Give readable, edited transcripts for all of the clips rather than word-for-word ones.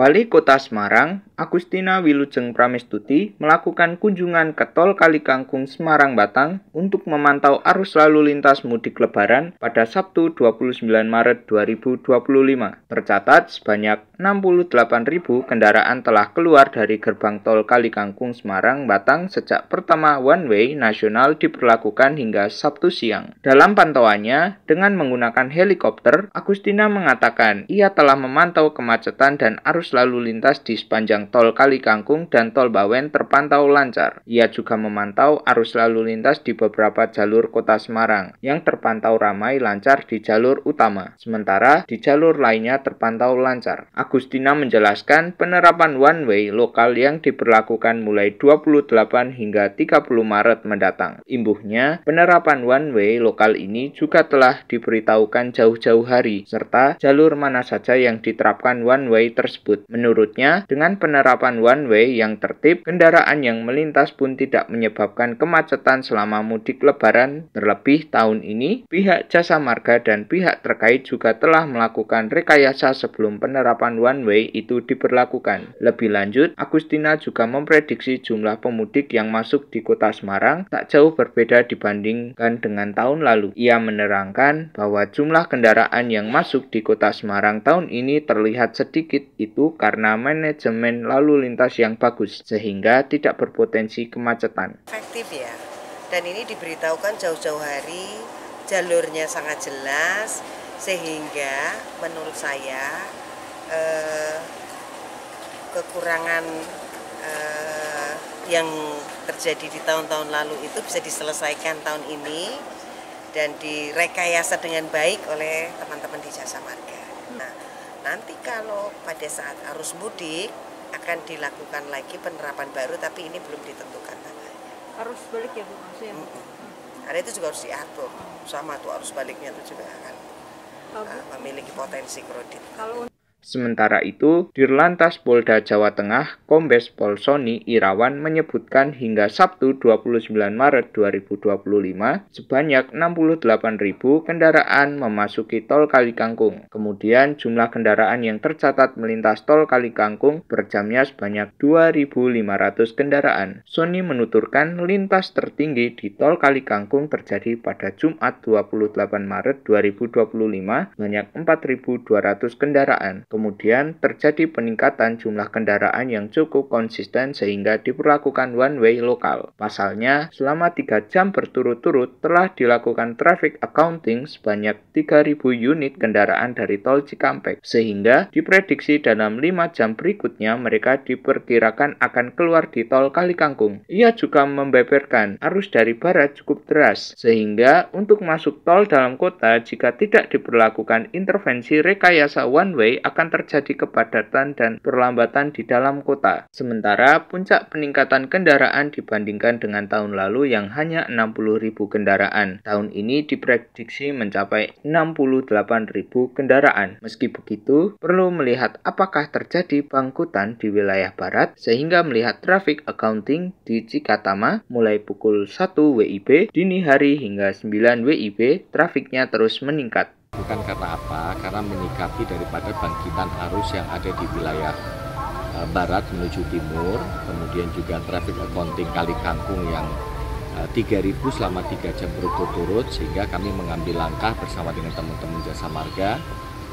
Wali Kota Semarang, Agustina Wilujeng Pramestuti, melakukan kunjungan ke Tol Kalikangkung Semarang-Batang untuk memantau arus lalu lintas mudik Lebaran pada Sabtu 29 Maret 2025. Tercatat sebanyak 68.000 kendaraan telah keluar dari gerbang Tol Kalikangkung Semarang-Batang sejak pertama one way nasional diberlakukan hingga Sabtu siang. Dalam pantauannya, dengan menggunakan helikopter, Agustina mengatakan ia telah memantau kemacetan dan arus lalu lintas di sepanjang Tol Kalikangkung dan Tol Bawen terpantau lancar. Ia juga memantau arus lalu lintas di beberapa jalur Kota Semarang yang terpantau ramai lancar di jalur utama, sementara di jalur lainnya terpantau lancar. Agustina menjelaskan penerapan one way lokal yang diberlakukan mulai 28 hingga 30 Maret mendatang. Imbuhnya, penerapan one way lokal ini juga telah diberitahukan jauh-jauh hari, serta jalur mana saja yang diterapkan one way tersebut. Menurutnya, dengan penerapan one way yang tertib, kendaraan yang melintas pun tidak menyebabkan kemacetan selama mudik Lebaran. Terlebih tahun ini, pihak Jasa Marga dan pihak terkait juga telah melakukan rekayasa sebelum penerapan one way itu diberlakukan. Lebih lanjut, Agustina juga memprediksi jumlah pemudik yang masuk di Kota Semarang tak jauh berbeda dibandingkan dengan tahun lalu. Ia menerangkan bahwa jumlah kendaraan yang masuk di Kota Semarang tahun ini terlihat sedikit itu karena manajemen lalu lintas yang bagus, sehingga tidak berpotensi kemacetan. Efektif ya, dan ini diberitahukan jauh-jauh hari, jalurnya sangat jelas, sehingga menurut saya kekurangan yang terjadi di tahun-tahun lalu itu bisa diselesaikan tahun ini dan direkayasa dengan baik oleh teman-teman di Jasa Marga. Nah, nanti kalau pada saat arus mudik akan dilakukan lagi penerapan baru, tapi ini belum ditentukan tanggalnya. Arus balik ya Bu maksudnya? Karena itu juga harus diatur, sama tuh arus baliknya itu juga akan memiliki potensi kredit. Sementara itu, Dirlantas Polda Jawa Tengah, Kombes Pol Sony Irawan menyebutkan hingga Sabtu 29 Maret 2025, sebanyak 68.000 kendaraan memasuki Tol Kalikangkung. Kemudian, jumlah kendaraan yang tercatat melintas Tol Kalikangkung per jamnya sebanyak 2.500 kendaraan. Sony menuturkan lintas tertinggi di Tol Kalikangkung terjadi pada Jumat 28 Maret 2025, banyak 4.200 kendaraan. Kemudian terjadi peningkatan jumlah kendaraan yang cukup konsisten sehingga diberlakukan one way lokal. Pasalnya, selama 3 jam berturut-turut telah dilakukan traffic accounting sebanyak 3.000 unit kendaraan dari Tol Cikampek, sehingga diprediksi dalam 5 jam berikutnya mereka diperkirakan akan keluar di Tol Kalikangkung. Ia juga membeberkan arus dari barat cukup deras, sehingga untuk masuk tol dalam kota jika tidak diberlakukan intervensi rekayasa one way akan terjadi kepadatan dan perlambatan di dalam kota. Sementara puncak peningkatan kendaraan dibandingkan dengan tahun lalu yang hanya 60.000 kendaraan. Tahun ini diprediksi mencapai 68.000 kendaraan. Meski begitu, perlu melihat apakah terjadi bangkutan di wilayah barat sehingga melihat traffic accounting di Cikatama mulai pukul 1 WIB dini hari hingga 9 WIB trafiknya terus meningkat. Bukan karena apa? Karena menyikapi daripada bangkitan arus yang ada di wilayah barat menuju timur, kemudian juga traffic accounting Kalikangkung yang 3.000 selama 3 jam berturut-turut, sehingga kami mengambil langkah bersama dengan teman-teman Jasa Marga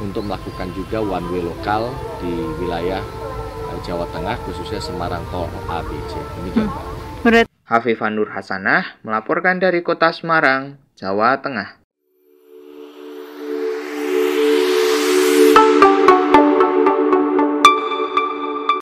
untuk melakukan juga one way lokal di wilayah Jawa Tengah, khususnya Semarang Tol ABC. Demikian Pak. Hafifah Nur Hasanah melaporkan dari Kota Semarang, Jawa Tengah.